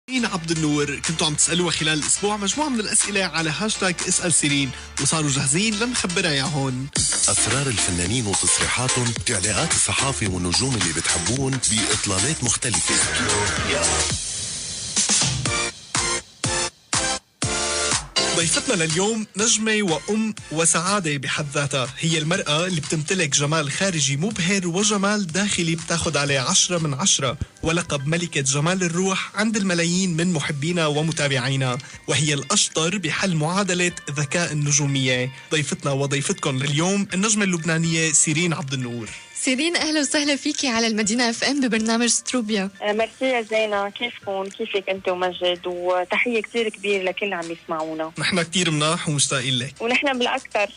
سيرين عبد النور كنتوا عم تسألوها خلال الأسبوع مجموعة من الأسئلة على هاشتاج اسأل سيرين، وصاروا جاهزين لنخبرها يا هون. أسرار الفنانين وتصريحاتهم، تعليقات الصحافة والنجوم اللي بتحبون بإطلالات مختلفة. ضيفتنا لليوم نجمة وأم وسعادة بحد ذاتها. هي المرأة اللي بتمتلك جمال خارجي مبهر وجمال داخلي بتاخد عليه 10 من 10، ولقب ملكة جمال الروح عند الملايين من محبينا ومتابعينا، وهي الأشطر بحل معادلة ذكاء النجومية. ضيفتنا وضيفتكم لليوم النجمة اللبنانية سيرين عبد النور. سيرين، أهلا وسهلا فيكي على المدينة اف ام ببرنامج ستروبيا. ميرسي يا زينة، كيفكم؟ كيفك أنت ومجد؟ وتحية كتير كبيرة لكل اللي عم يسمعونا. نحن كتير مناح ومشتاقين لك. ونحن بالأكثر.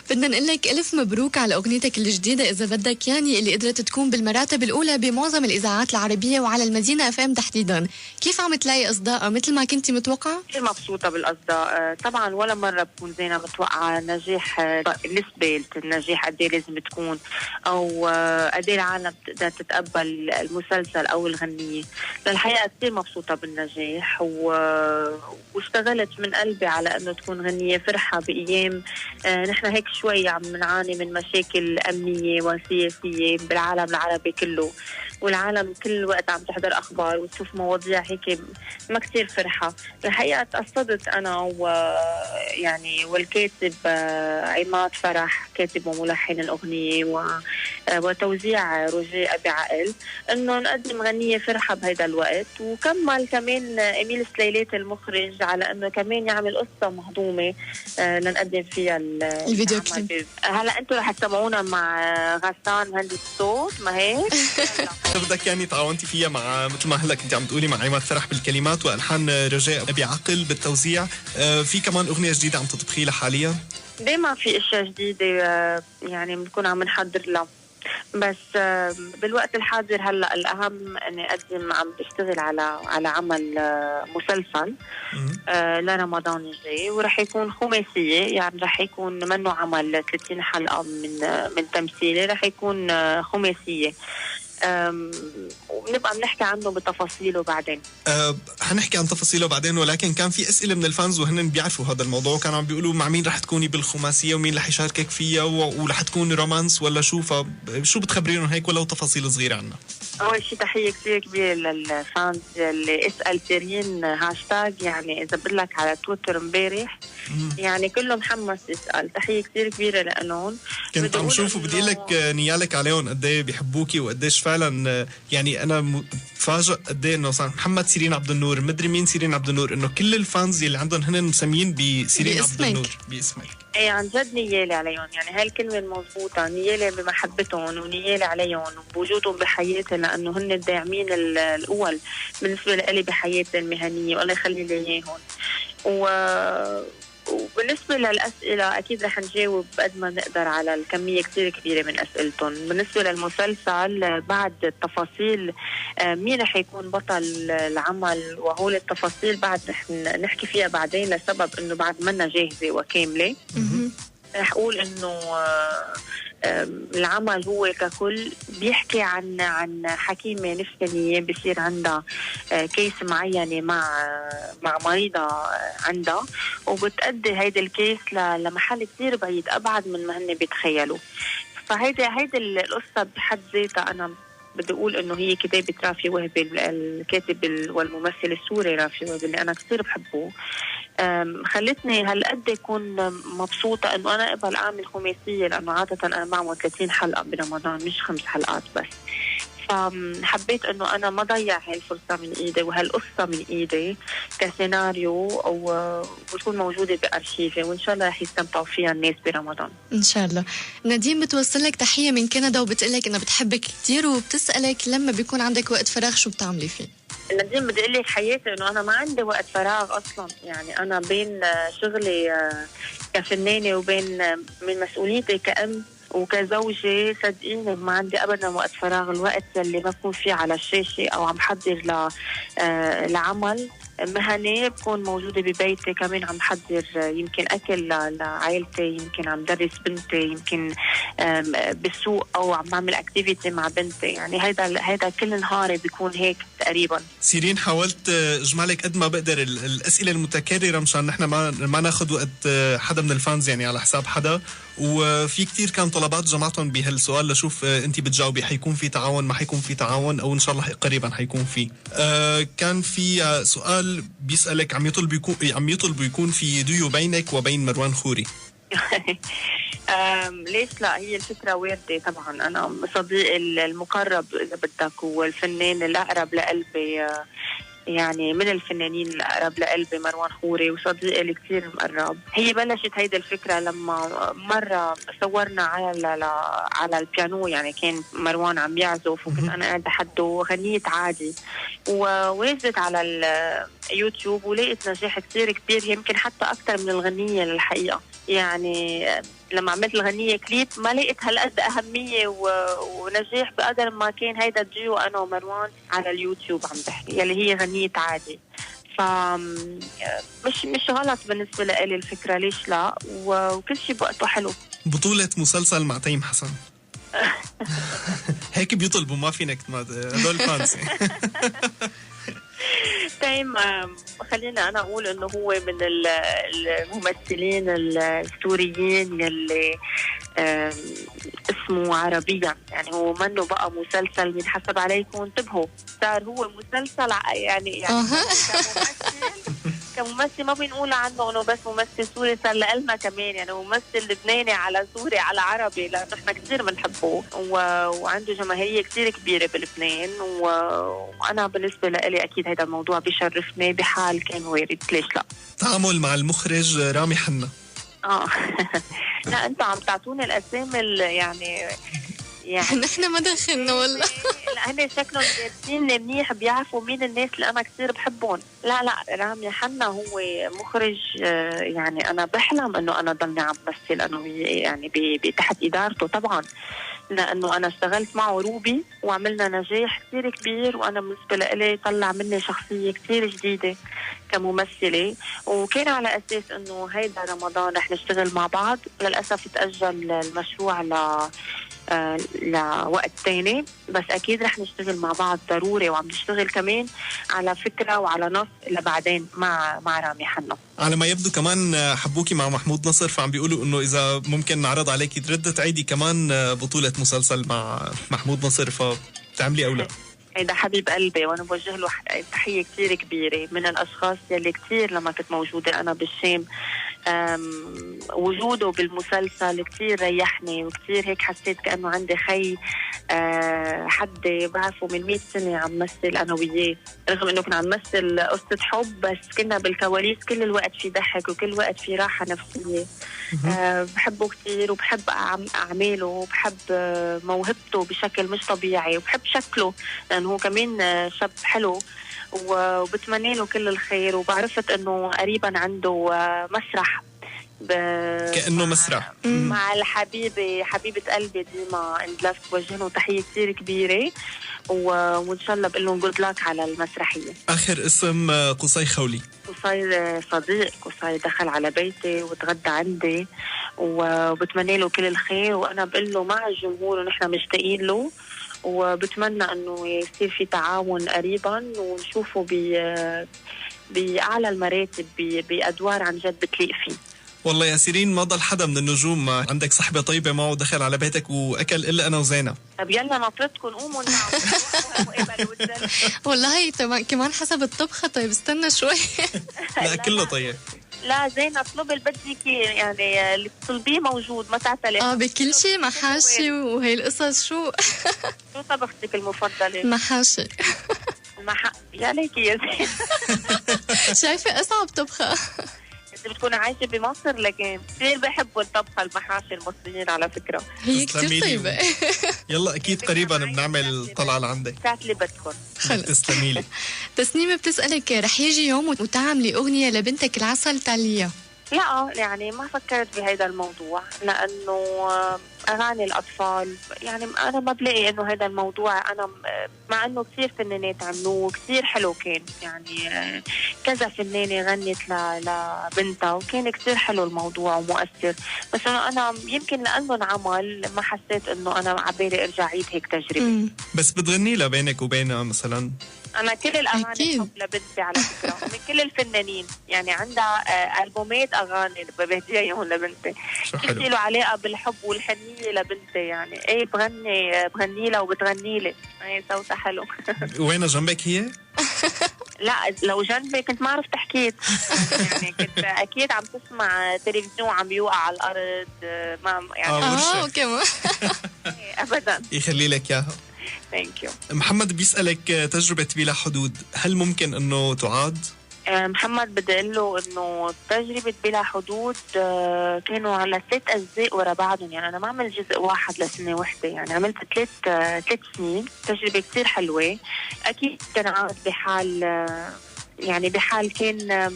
بدنا نقول لك ألف مبروك على أغنيتك الجديدة إذا بدك يعني، اللي قدرت تكون بالمراتب الأولى بمعظم الإذاعات العربية وعلى المدينة اف ام تحديدا. كيف عم تلاقي أصداء مثل ما كنتي متوقعة؟ كثير مبسوطة بالأصداء. طبعا ولا مرة بكون زينة متوقعة نجاح. نسبة النجاح قد ايه لازم تكون، أو قد ايه العالم تقدر تتقبل المسلسل أو الغنية. للحقيقة كثير مبسوطة بالنجاح، واشتغلت من قلبي على أنه تكون غنية فرحة بأيام نحن هيك شوي عم نعاني من مشاكل أمنية وسياسية بالعالم العربي كله، والعالم كل الوقت عم تحضر أخبار وتشوف مواضيع هيك ما كتير فرحة. الحقيقة تأصدت أنا ويعني والكاتب عماد فرح، كاتب وملحن الأغنية، وتوزيع رجاء أبي عقل، إنه نقدم غنية فرحة بهذا الوقت. وكمل كمان إميل سليلات المخرج على إنه كمان يعمل قصة مهضومة لنقدم فيها الفيديو كليب. هلا أنتوا رح تسمعونا مع غسان مهندس الصوت، ما هيك؟ بدك يعني تعاونتي فيها مع مثل ما هلا كنت عم تقولي مع عماد فرح بالكلمات والحان رجاء ابي عقل بالتوزيع. في كمان اغنيه جديده عم تطبخي لها حاليا؟ دايما في اشياء جديده يعني بنكون عم نحضر لها، بس بالوقت الحاضر هلا الاهم اني اقدم، عم بشتغل على عمل مسلسل لرمضان الجاي، ورح يكون خماسيه، يعني رح يكون منه عمل 30 حلقه من تمثيلي، رح يكون خماسيه. ونبقى بنحكي عنه بتفاصيله بعدين. حنحكي عن تفاصيله بعدين، ولكن كان في أسئلة من الفانز وهن بيعرفوا هذا الموضوع، كانوا عم بيقولوا مع مين رح تكوني بالخماسية ومين رح يشاركك فيها ورح تكون رومانس ولا شو بتخبرينهم هيك ولو تفاصيل صغيرة عنها؟ أول شيء تحية كتير كبيرة للفانز اللي اسأل سيرين هاشتاج، يعني إذا بدلك على تويتر امبارح يعني كله محمس يسأل. تحية كتير كبيرة لأنهم. كنت عم شوف وبدي لك نيالك عليهم قد ايه بيحبوكي وقديش فعلا، يعني أنا متفاجئ قد ايه إنه محمد سيرين عبد النور، مدري مين سيرين عبد النور، إنه كل الفانز اللي عندهم هن مسميين بسيرين عبد النور باسمك. ايه عن جد نيالي عليهم، يعني هاي الكلمة المضبوطة، نيالي بمحبتهم ونيالي عليهم وبوجودهم بحياتي، لأنه هن الداعمين الأول بالنسبة لي بحياتي المهنية، والله يخلي لي إياهم. وبالنسبة للأسئلة أكيد رح نجاوب قد ما نقدر على الكمية كتير كبيرة من أسئلتهم. بالنسبة للمسلسل بعد التفاصيل مين رح يكون بطل العمل وهول التفاصيل بعد رح نحكي فيها بعدين، لسبب إنه بعد منا جاهزة وكاملة. رح أقول إنه العمل هو ككل بيحكي عن حكيمة نفسانية بيصير عندها كيس معينة مع مريضة عندها، وبتأدي هيدا الكيس لمحل كتير بعيد أبعد من ما هن بيتخيلوا. فهيدا القصة بحد ذاتها أنا بدي أقول إنه هي كتابة رافي وهبي، الكاتب والممثل السوري رافي وهبي اللي أنا كتير بحبه. خلتني هالقد أكون مبسوطة إنه أنا أقبل أعمل خماسية، لأنه عادة أنا بعمل 30 حلقة برمضان مش 5 حلقات بس. فحبيت إنه أنا ما ضيع هاي الفرصة من إيدي وهالقصة من إيدي كسيناريو، وتكون موجودة بأرشيفي، وإن شاء الله رح يستمتعوا فيها الناس برمضان إن شاء الله. نادين بتوصل لك تحية من كندا وبتقلك إنها بتحبك كتير، وبتسألك لما بيكون عندك وقت فراغ شو بتعملي فيه؟ نادين بدي أقول لك حياتي إنه أنا ما عندي وقت فراغ أصلا، يعني أنا بين شغلي كفنانة وبين من مسؤوليتي كأم وكزوجة صدقيني ما عندي أبدا وقت فراغ. الوقت اللي بكون فيه على الشاشة أو عم حضر لعمل مهني بكون موجودة ببيتي، كمان عم حضر يمكن أكل لعائلتي، يمكن عم درس بنتي، يمكن بالسوق أو عم بعمل اكتيفيتي مع بنتي. يعني هيدا كل نهاري بيكون هيك تقريبا. سيرين حاولت اجمعلك قد ما بقدر الاسئله المتكرره مشان نحن ما ناخذ وقت حدا من الفانز يعني على حساب حدا، وفي كتير كان طلبات جمعتهم بهالسؤال لشوف انت بتجاوبي حيكون في تعاون ما حيكون في تعاون او ان شاء الله قريبا حيكون في. كان في سؤال بيسالك عم يطلب يكون في ديو بينك وبين مروان خوري. ليش لا؟ هي الفكرة واردة طبعا. أنا صديقي المقرب إذا بدك والفنان الأقرب لقلبي، يعني من الفنانين الأقرب لقلبي مروان خوري، وصديقي اللي كتير مقرب. هي بلشت هيدا الفكرة لما مرة صورنا على البيانو، يعني كان مروان عم يعزف وكنت أنا قاعدة حده غنيت عادي، ونزلت على اليوتيوب ولقيت نجاح كتير كبير، يمكن حتى أكتر من الغنية للحقيقة. يعني لما عملت الغنية كليب ما لقيت هالقد أهمية ونجاح بقدر ما كان هيدا الديو أنا ومروان على اليوتيوب عم تحكي يلي هي غنية عادي. مش غلط بالنسبة لي الفكرة، ليش لا؟ وكل شيء بوقته حلو. بطولة مسلسل مع تيم حسن. هيك بيطلبوا، ما فينك هدول فانسي. تيم خلينا أنا أقول إنه هو من الممثلين السوريين يلي اسمه عربيا، يعني هو منه بقى مسلسل ينحسب عليكم، انتبهوا صار هو مسلسل يعني كممثل ما بنقول عنه انه بس ممثل سوري، صار لنا كمان يعني ممثل لبناني على سوري على عربي، لانه احنا كثير بنحبه وعنده جماهيريه كثير كبيره بلبنان، وانا بالنسبه لي اكيد هذا الموضوع بيشرفني بحال كان وارد، ليش لا؟ تعامل مع المخرج رامي حنا. لا انتوا عم تعطوني الاسامي يعني نحن ما دخلنا والله. لا هن شكلهم دارسين منيح، بيعرفوا مين الناس اللي انا كثير بحبهم. لا رامي حنا هو مخرج، يعني انا بحلم انه انا ضلني عم بمثل انه يعني تحت ادارته طبعا، لانه انا اشتغلت معه روبي وعملنا نجاح كثير كبير، وانا بالنسبه لي طلع مني شخصيه كثير جديده كممثله، وكان على اساس انه هيدا رمضان رح نشتغل مع بعض. للاسف تاجل المشروع لوقت تاني، بس اكيد رح نشتغل مع بعض ضروري، وعم نشتغل كمان على فكره وعلى نص لبعدين مع رامي حنا. على ما يبدو كمان حبوكي مع محمود نصر، فعم بيقولوا انه اذا ممكن نعرض عليكي ترد تعيدي كمان بطوله مسلسل مع محمود نصر، فتعملي او لا؟ هيدا حبيب قلبي، وانا بوجه له تحيه كثير كبيره، من الاشخاص يلي كثير لما كنت موجوده انا بالشام وجوده بالمسلسل كثير ريحني، وكثير هيك حسيت كأنه عندي خي حد بعرفه من 100 سنة عم مثل أنا وياه، رغم إنه كنا عم مثل قصة حب، بس كنا بالكواليس كل الوقت في ضحك وكل وقت في راحة نفسية. بحبه كثير وبحب أعماله وبحب موهبته بشكل مش طبيعي، وبحب شكله لأنه هو كمان شاب حلو، وبتمنى له كل الخير. وبعرفت انه قريبا عنده مسرح كأنه مسرح مع حبيبة قلبي ديما اندلف، بوجه له تحية كثير كبيرة، وان شاء الله بقول لهم جود لك على المسرحية. اخر اسم قصي خولي. قصي صديق، قصي دخل على بيتي وتغدى عندي، وبتمنى له كل الخير، وانا بقول له مع الجمهور ونحن مشتاقين له، وبتمنى انه يصير في تعاون قريبا ونشوفه باعلى المراتب بادوار عن جد بتليق فيه. والله يا سيرين ما ضل حدا من النجوم عندك صحبه طيبه معه دخل على بيتك واكل الا انا وزينب. طب يلا نطرتكم قوموا والله كمان حسب الطبخه. طيب استنى شوي. لا كله طيب. لا زين اطلبي اللي بدك يعني اللي بتطلبيه موجود، ما تعتلي. بكل شيء محاشي وهي القصص. شو طبختك المفضله؟ محاشي. يا ليكي يا زين. شايفه اصعب طبخه. انت بتكون عايشه بمصر، لكن كثير بحبوا الطبخه المحاشي المصريين على فكره، هي كثير طيبه. يلا اكيد قريبا بنعمل طلعه لعندك. ساعة اللي بدكم. تسلمي لي. تسنيمه بتسالك رح يجي يوم وتعملي اغنيه لبنتك العسل تاليا؟ لا يعني ما فكرت بهذا الموضوع، لانه أغاني الأطفال. يعني أنا ما بلاقي إنه هذا الموضوع، أنا مع إنه كثير فنانات عملوه كثير حلو كان، يعني كذا فنانة غنت لبنتها وكان كثير حلو الموضوع ومؤثر. بس أنا يمكن لأنه انعمل ما حسيت إنه أنا عبالي أرجع عيد هيك تجربة. بس بتغني لها بينك وبينها مثلا؟ أنا كل الأغاني بحب لبنتي على فكرة، من كل الفنانين، يعني عندها ألبومات أغاني بهديها إياهم لبنتي، كل له علاقة بالحب والحنية لبنتي. يعني إيه بغني لها وبتغني لي، هي صوتها حلو. وين جنبك هي؟ لا لو جنبي كنت ما عرفت حكيت، يعني كنت أكيد عم تسمع تلفزيون عم يوقع على الأرض، ما يعني كمان أبدا. يخلي لك إياها. ثانك يو. محمد بيسألك تجربة بلا حدود هل ممكن انه تعاد؟ محمد بدي اقول له انه تجربة بلا حدود كانوا على 3 أجزاء ورا بعضهم، يعني انا ما عملت جزء واحد لسنة واحدة، يعني عملت 3 سنين. تجربة كتير حلوة، اكيد كان عاد بحال يعني بحال كان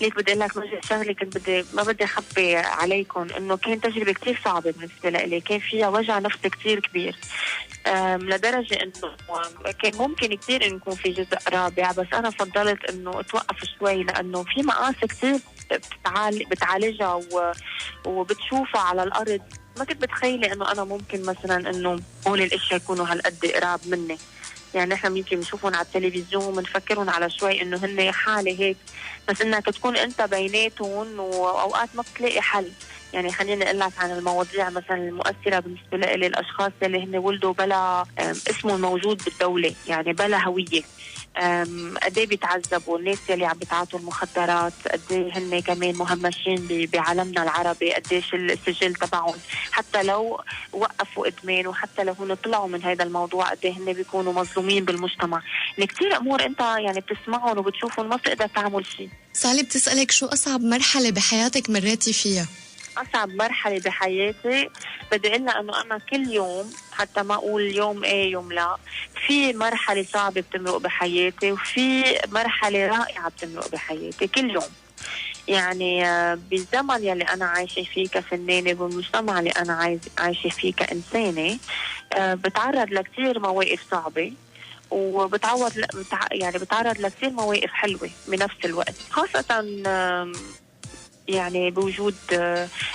ليك بدي اقول لك شغله كنت ما بدي اخبي عليكم انه كان تجربه كثير صعبه بالنسبه لي، كان فيها وجع نفسي كثير كبير، لدرجه انه كان ممكن كثير انه يكون في جزء رابع، بس انا فضلت انه اتوقف شوي لانه في مقاس كثير بتعالجها وبتشوفها على الارض. ما كنت بتخيلي انه انا ممكن مثلا انه هول الاشياء يكونوا هالقد قراب مني، يعني احنا يمكن بنشوفهم على التلفزيون وبنفكرهم على شوي انه هن حالة هيك، بس انك تكون انت بيناتهم واوقات ما بتلاقي حل. يعني خليني اقول لك عن المواضيع مثلا المؤثرة بالنسبة لي، الاشخاص اللي هن ولدوا بلا اسمه موجود بالدولة، يعني بلا هوية، قد ايه بيتعذبوا الناس اللي عم بيتعاطوا المخدرات، قد ايه هن كمان مهمشين بعالمنا العربي، قد ايش السجل تبعهم حتى لو وقفوا ادمان وحتى لو هن طلعوا من هذا الموضوع قد ايه هن بيكونوا مظلومين بالمجتمع. كثير امور انت يعني بتسمعهم وبتشوفهم ما بتقدر تعمل شيء. سالي بتسألك شو اصعب مرحلة بحياتك مريتي فيها؟ أصعب مرحلة بحياتي بدي أقول أنه أنا كل يوم، حتى ما أقول يوم إيه يوم لا، في مرحلة صعبة بتمرق بحياتي وفي مرحلة رائعة بتمرق بحياتي كل يوم. يعني بالزمن يلي أنا عايشة فيه كفنانة والمجتمع اللي أنا عايشة فيه كإنسانة، بتعرض لكثير مواقف صعبة وبتعرض لكثير مواقف حلوة بنفس الوقت، خاصة يعني بوجود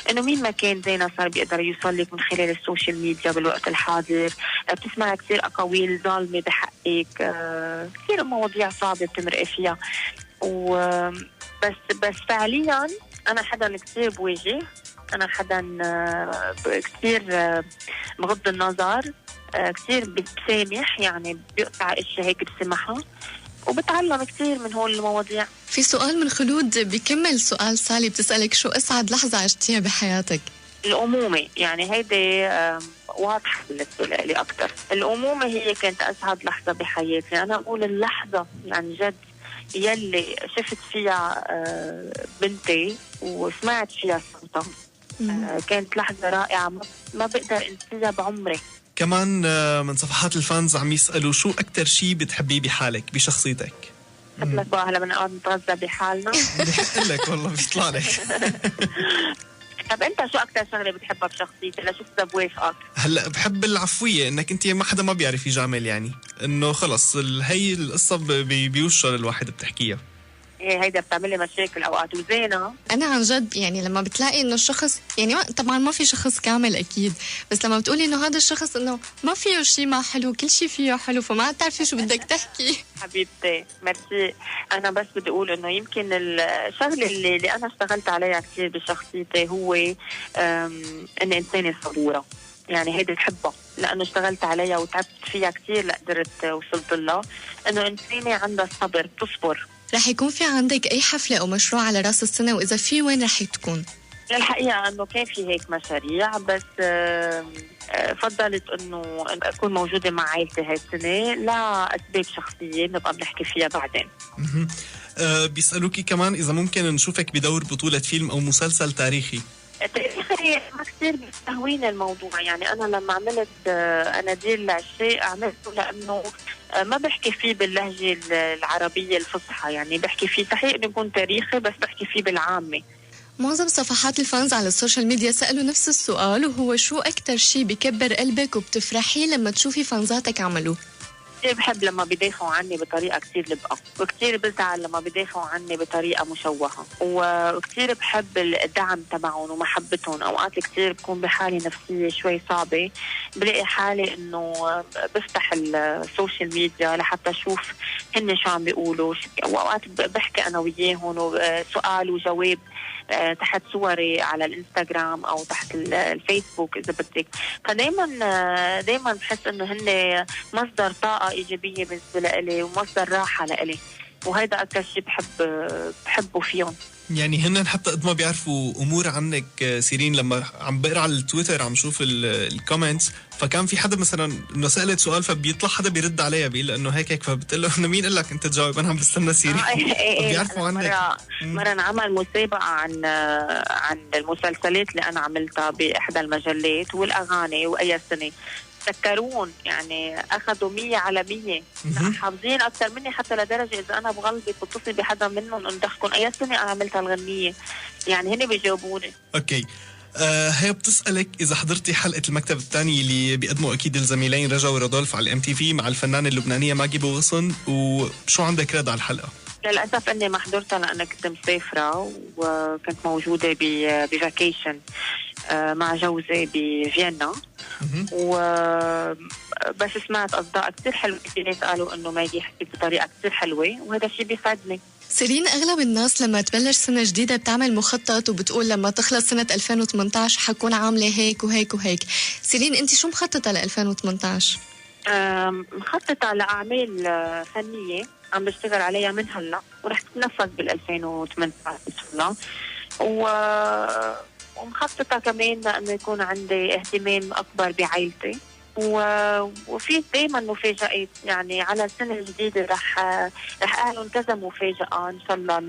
انه مين ما كان زينا صار بيقدر يوصل لك من خلال السوشيال ميديا بالوقت الحاضر، بتسمع كثير اقاويل ظالمه بحقك، كثير مواضيع صعبه بتمرقي فيها، بس فعليا انا حدا كثير بواجه، انا حدا كثير بغض النظر، كثير بسامح، يعني بيقطع اشياء هيك بسمحها وبتعلم كثير من هول المواضيع. في سؤال من خلود بيكمل سؤال سالي، بتسألك شو أسعد لحظة عشتيها بحياتك؟ الأمومة، يعني هيدي واضحة بالنسبة لي أكتر. الأمومة هي كانت أسعد لحظة بحياتي، أنا أقول اللحظة يعني جد يلي شفت فيها بنتي وسمعت فيها صوتها، كانت لحظة رائعة ما بقدر أنسيها بعمري. كمان من صفحات الفانز عم يسألوا شو أكتر شيء بتحبيه بحالك بشخصيتك؟ لك بقى هلا بنقعد نتغذى بحالنا. بحق لك والله بيطلع لك. طب انت شو اكثر شغله بتحبها بشخصيتي لشو بدي بوافقك؟ هلا بحب العفويه، انك انت ما حدا ما بيعرف يجامل، يعني انه خلص هي القصه بيوشر الواحد بتحكيها. ايه هيدا بتعمل مشاكل اوقات وزينه. انا عن جد يعني لما بتلاقي انه الشخص يعني طبعا ما في شخص كامل اكيد، بس لما بتقولي انه هذا الشخص انه ما فيه شيء ما حلو، كل شيء فيه حلو، فما بتعرفي شو بدك تحكي. حبيبتي ميرسي. انا بس بدي اقول انه يمكن الشغله اللي انا اشتغلت عليها كثير بشخصيتي هو اني انسانه صبوره، يعني هيدي بحبها لانه اشتغلت عليها وتعبت فيها كثير لقدرت وصلت لها، انه انسانه عندها صبر تصبر. رح يكون في عندك أي حفلة أو مشروع على رأس السنة، وإذا في وين رح تكون؟ الحقيقة أنه كان في هيك مشاريع، بس فضلت أنه أكون موجودة مع عائلتي هاي السنة لأسباب شخصية نبقى بنحكي فيها بعدين. بيسألوكي كمان إذا ممكن نشوفك بدور بطولة فيلم أو مسلسل تاريخي. تاريخي ما كثير بيستهويني الموضوع، يعني أنا لما عملت أناديل العشاق عملته لأنه ما بحكي فيه باللهجة العربية الفصحى، يعني بحكي فيه صحيح انه يكون تاريخي بس بحكي فيه بالعامة، معظم صفحات الفانز على السوشيال ميديا سألوا نفس السؤال، وهو شو أكتر شي بكبر قلبك وبتفرحي لما تشوفي فانزاتك عملوا؟ كثير بحب لما بيدافعوا عني بطريقة كثير لبقى، وكثير بزعل لما بيدافعوا عني بطريقة مشوهة، وكثير بحب الدعم تبعهم ومحبتهم. أوقات كثير بكون بحالة نفسية شوي صعبة، بلاقي حالي إنه بفتح السوشيال ميديا لحتى أشوف هن شو عم بيقولوا، وأوقات بحكي أنا وياهم سؤال وجواب تحت صوري على الانستغرام او تحت الفيسبوك اذا بدك. فدايما بحس انه هن مصدر طاقه ايجابيه بالنسبه لي ومصدر راحه لإلي، وهذا اكثر شيء بحبه فيهم. يعني هن حتى قد ما بيعرفوا امور عنك سيرين. لما عم بقرا على التويتر عم شوف الكومنتس، فكان في حدا مثلا انه سالت سؤال فبيطلع حدا بيرد عليها بيقول انه هيك فبتقول له انه مين قال لك انت تجاوب، انا عم بستنى سيرين. بيعرفوا عنك. مره انعمل مسابقه عن المسلسلات اللي انا عملتها باحدى المجلات والاغاني، واي سنه تذكرون يعني اخذوا 100 على 100، حافظين اكثر مني حتى لدرجه اذا انا بغلط بتصل بحدا منهم انه دخلكم اي سنه انا عملتها الغنيه، يعني هن بيجاوبوني. اوكي. هي بتسألك إذا حضرتي حلقة المكتب الثاني اللي بيقدموا أكيد الزميلين رجا ورودولف على MTV مع الفنانة اللبنانية ماجي بوغصن، وشو عندك رد على الحلقة؟ للأسف أني ما حضرتها لأني كنت مسافرة وكنت موجودة بفاكيشن مع جوزي بفيينا، وبس سمعت أصداء كتير حلوة كتير قالوا أنه ماجي حكيت بطريقة كتير حلوة، وهذا الشيء بيسعدني. سيرين، أغلب الناس لما تبلش سنة جديدة بتعمل مخطط وبتقول لما تخلص سنة 2018 حكون عاملة هيك وهيك وهيك. سيرين، أنت شو مخططة ل 2018؟ مخططة لأعمال فنية عم بشتغل عليها من هلا، ورح تتنفذ بال 2018 إن شاء الله. ومخططة كمان لأنه يكون عندي اهتمام أكبر بعائلتي، وفي دايما مفاجآت يعني على السنة الجديدة رح أعلن كذا مفاجأة إن شاء الله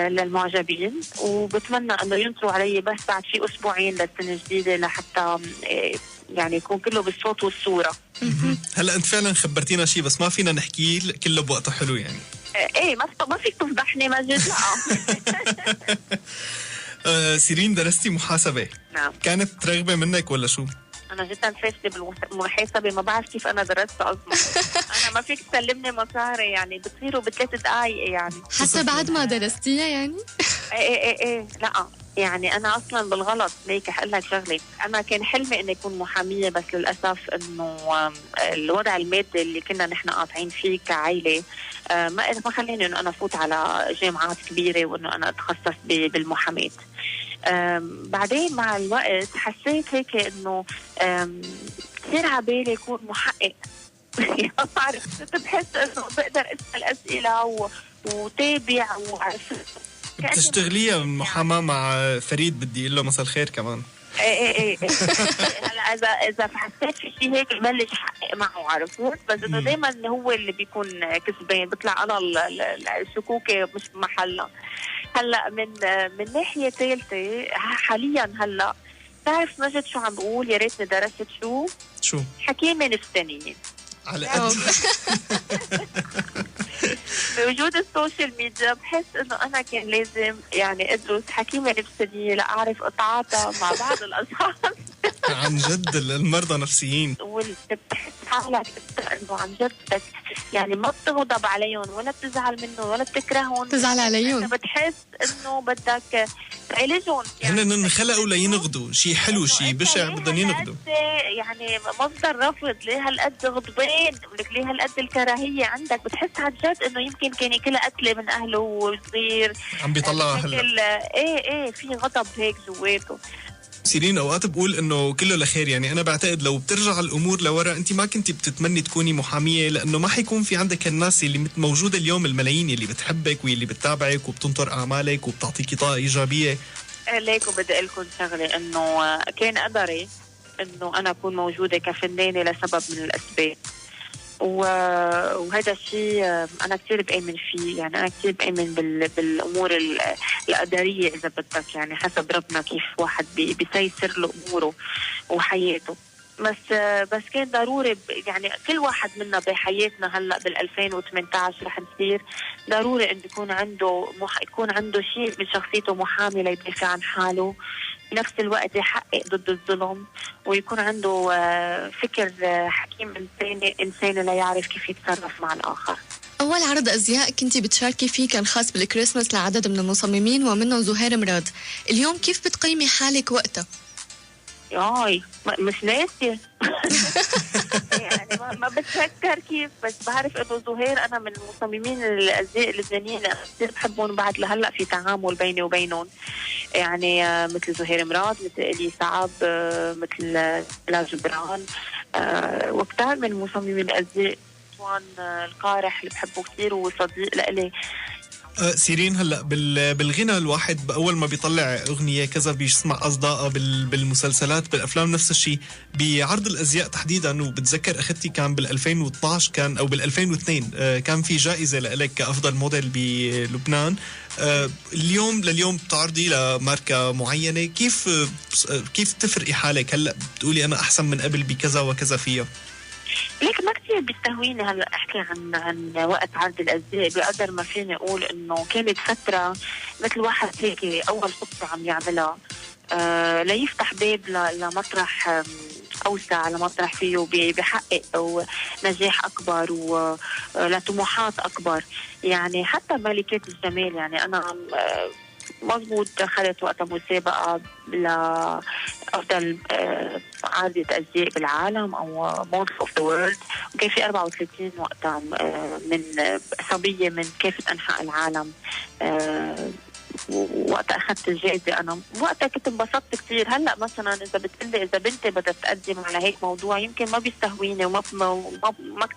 للمعجبين، وبتمنى أنه ينطروا علي بس بعد في أسبوعين للسنة الجديدة لحتى يعني يكون كله بالصوت والصورة. هلا أنت فعلا خبرتينا شيء بس ما فينا نحكيه كله بوقته حلو يعني. إيه ما فيك تفضحني مجد. سيرين، درستي محاسبة. نعم. كانت رغبة منك ولا شو؟ أنا جدا فاشلة بالمحاسبة، ما بعرف كيف أنا درست أصلا. أنا ما فيك تسلمني مصاري يعني بتصيروا ب3 دقايق يعني. حتى بعد ما درستيها يعني؟ إيه لا يعني أنا أصلا بالغلط. ليك أقول لك شغلة، أنا كان حلمي إني أكون محامية، بس للأسف إنه الوضع المادي اللي كنا نحن قاطعين فيه كعائلة ما خليني إنه أنا أفوت على جامعات كبيرة وإنه أنا أتخصص بالمحاماة. بعدين مع الوقت حسيت هيك إنه كثير عبالي يكون محقق. ما بعرف، بحس إنه بقدر أسأل أسئلة وتابع وعرف. بتشتغليها محاماة مع فريد بدي اقول له مساء الخير كمان. ايه هلا اذا حسيت في شيء هيك ببلش حقق معه، عرفت؟ بس انه دائما هو اللي بيكون كسبان، بيطلع انا الشكوكه مش بمحلها. هلا من ناحيه ثالثه حاليا هلا بتعرف مجد شو عم بقول؟ يا ريتني درست شو حكيمه نفسانيه على قد. بوجود السوشيال ميديا بحس انه انا كان لازم يعني ادرس حكيمه نفسانيه لاعرف اتعاطى مع بعض الاشخاص. عن جد المرضى نفسيين، بتحس حالك انه عن جد يعني ما بتغضب عليهم ولا بتزعل منهم ولا بتكرههم، تزعل عليهم، بتحس انه بدك تعالجهم. يعني هن انخلقوا لينغضوا، شيء حلو شيء بشع بدهم ينغضوا. يعني مصدر رفض، ليه هالقد غضبان؟ ولك ليه هالقد الكراهيه عندك؟ بتحس عن جد انه يمكن كان ياكلها قتله من اهله وصغير عم بيطلعها هلا. ايه في غضب هيك جواته. سيرين، اوقات بقول انه كله لخير، يعني انا بعتقد لو بترجع الامور لورا انت ما كنتي بتتمني تكوني محاميه، لانه ما حيكون في عندك الناس اللي موجوده اليوم، الملايين اللي بتحبك واللي بتتابعك وبتنطر اعمالك وبتعطيكي طاقه ايجابيه. ليكم بدي اقول لكم شغله، انه كان قدري انه انا اكون موجوده كفنانه لسبب من الاسباب، وهذا الشيء أنا كثير بآمن فيه. يعني أنا كثير بآمن بالأمور القدرية إذا بدك، يعني حسب ربنا كيف واحد بيسيسر له أموره وحياته. بس كان ضروري يعني كل واحد منا بحياتنا هلا بال 2018 رح نصير ضروري انه يكون عنده شيء من شخصيته محامي ليدافع عن حاله، بنفس الوقت يحقق ضد الظلم، ويكون عنده فكر حكيم انساني ليعرف كيف يتصرف مع الاخر. أول عرض أزياء كنتي بتشاركي فيه كان خاص بالكريسماس لعدد من المصممين ومنهم زهير مراد. اليوم كيف بتقيمي حالك وقتها؟ ياي مش ناسية. يعني ما بتفكر كيف، بس بعرف انه زهير انا من المصممين الازياء اللبنانيين اللي كثير بحبهم بعد لهلا، في تعامل بيني وبينهم يعني مثل زهير مراد، مثل الي صعب، مثل لا جبران، وكثير من مصممين الازياء. القارح اللي بحبه كثير وصديق لإلي. سيرين، هلا بالغنى الواحد اول ما بيطلع اغنيه كذا بيسمع اصداء بالمسلسلات بالافلام، نفس الشيء بعرض الازياء تحديدا. وبتذكر اخذتي كان بال 2012 كان او بال 2002 كان في جائزه لك كافضل موديل بلبنان. لليوم بتعرضي لماركه معينه، كيف تفرقي حالك هلا بتقولي انا احسن من قبل بكذا وكذا فيها؟ ليك ما كثير بيستهويني هلا احكي عن وقت عرض الازياء، بقدر ما فيني اقول انه كانت فتره مثل واحد هيك اول خطه عم يعملها ليفتح باب لمطرح اوسع، لمطرح فيه بيحقق نجاح اكبر ولطموحات اكبر. يعني حتى ملكات الجمال، يعني انا مضبوط دخلت وقتها مسابقة لأفضل عارضة أزياء بالعالم أو موديل أوف ذا وورلد، وكان في 34 وقتها من صبية من كافة أنحاء العالم. وقت أخذت الجائزة أنا وقتها كنت انبسطت كثير. هلأ مثلا إذا بنتي بدها تقدم على هيك موضوع يمكن ما بيستهويني وما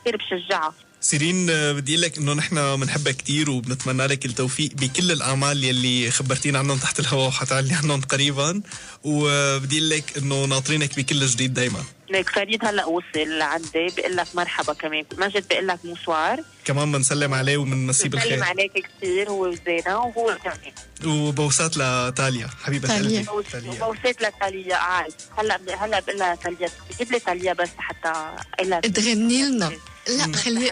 كثير بشجعها. سيرين، بدي لك انه نحن بنحبك كتير وبنتمنى لك التوفيق بكل الاعمال يلي خبرتينا عنهم تحت الهواء وحتعلني عنهم قريبا، وبدي لك انه ناطرينك بكل جديد دايما. ليك فريد هلا وصل لعندي بقول لك مرحبا، كمان مجد بقول لك مسوار، كمان بنسلم عليه وبنمسيه بالخير. بنسلم عليك كثير، هو وزينة وهو كمان، وبوسات لتاليا حبيبه قلبي. وبوسات لتاليا عال. هلا بقول لها تاليا جيب لي تاليا بس حتى تغني لنا. لا خلي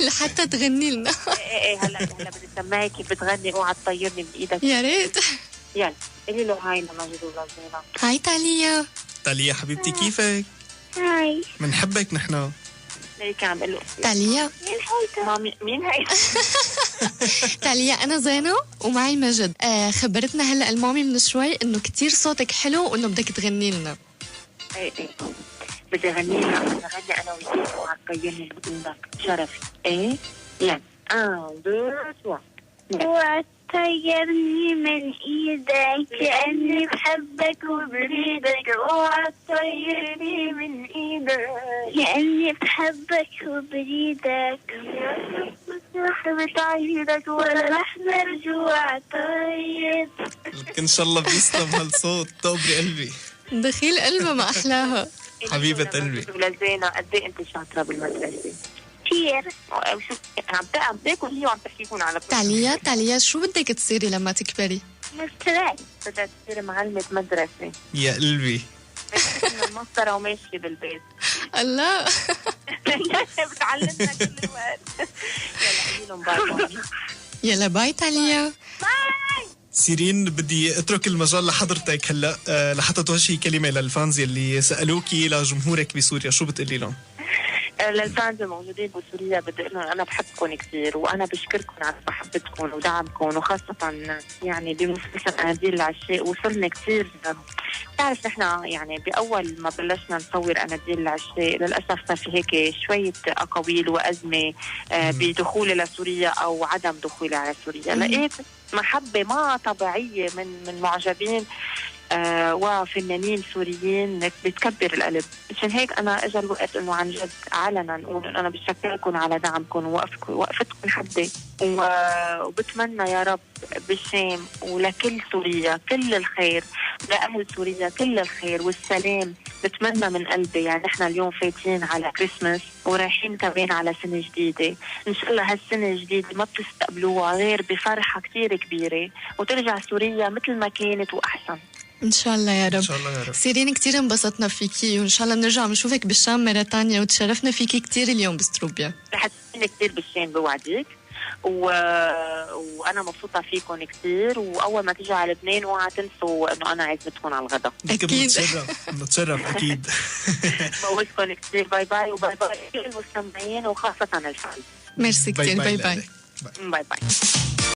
لحتى تغني لنا. ايه هلا بدي اسمعك كيف بتغني، اوعى تطيرني من ايدك يا ريت. يلا قولي له هاي لمجد ولزينة. هاي تاليا حبيبتي، كيفك؟ هاي بنحبك نحن. ليك عم قول له تاليا. مين هاي؟ تاليا أنا زينة ومعي مجد. خبرتنا هلا المامي من شوي إنه كتير صوتك حلو وإنه بدك تغني لنا. ايه بدي أغني أنا وياك وعطيني بدونك شرفي. ايه يلا 1 2 3. طيرني من ايدك كأني بحبك وبريدك، اوعى تطيرني من ايدك كأني بحبك وبريدك، بتعيدك ولا لحظة رجوع طيب. ان شاء الله بيسلم هالصوت، طوبري قلبي، دخيل قلبه ما احلاها. حبيبة قلبي. ولزينة قد ايه انت شاطرة بالمدرسة؟ كثير. عم تاكل هي وعم تحكيكم على تاليا شو بدك تصيري لما تكبري؟ مستريح. بدها تصير معلمة مدرسة. يا قلبي. المسطرة وماشية بالبيت. الله. بتعلمنا كل الوقت. يلا قولي لهم باي. يلا باي تاليا. باي. سيرين، بدي اترك المجال لحضرتك هلا لحتى توجهي كلمة للفانز اللي سألوكي لجمهورك بسوريا، شو بتقولي لهم؟ للفانز الموجودين بسوريا بدي اقول لهم انا بحبكم كثير، وانا بشكركم على محبتكم ودعمكم، وخاصه يعني بمسلسل اناديل العشاق وصلنا كثير. بتعرف نحن يعني باول ما بلشنا نصور اناديل العشاق للاسف صار في هيك شويه اقاويل وازمه بدخولي لسوريا او عدم دخولي على سوريا. لقيت محبه ما طبيعيه من معجبين وفنانين سوريين بتكبر القلب. عشان هيك انا اجى الوقت انه عن جد علنا نقول انه انا بشكركم على دعمكم ووقفتكم حدي، وبتمنى يا رب بالشام ولكل سوريا كل الخير، لاهل سوريا كل الخير والسلام. بتمنى من قلبي، يعني احنا اليوم فايتين على كريسماس ورايحين كمان على سنة جديدة، ان شاء الله هالسنة الجديدة ما بتستقبلوها غير بفرحة كتير كبيرة، وترجع سوريا مثل ما كانت واحسن. ان شاء الله يا رب. ان شاء الله يا رب. سيرين كتير انبسطنا فيكي، وان شاء الله بنرجع بنشوفك بالشام مرة تانية، وتشرفنا فيكي كتير اليوم بستروبيا. رح تسيني كتير بالشام بوعدك، وانا مبسوطه فيكم كثير. واول ما تيجوا على لبنان اوعى تنسوا انه انا عزمتكم على الغداء. اكيد بنتشرف اكيد. بقولكم كثير باي باي، وباي باي كل المستمعين وخاصه الفن. ميرسي كتير. باي باي. باي باي.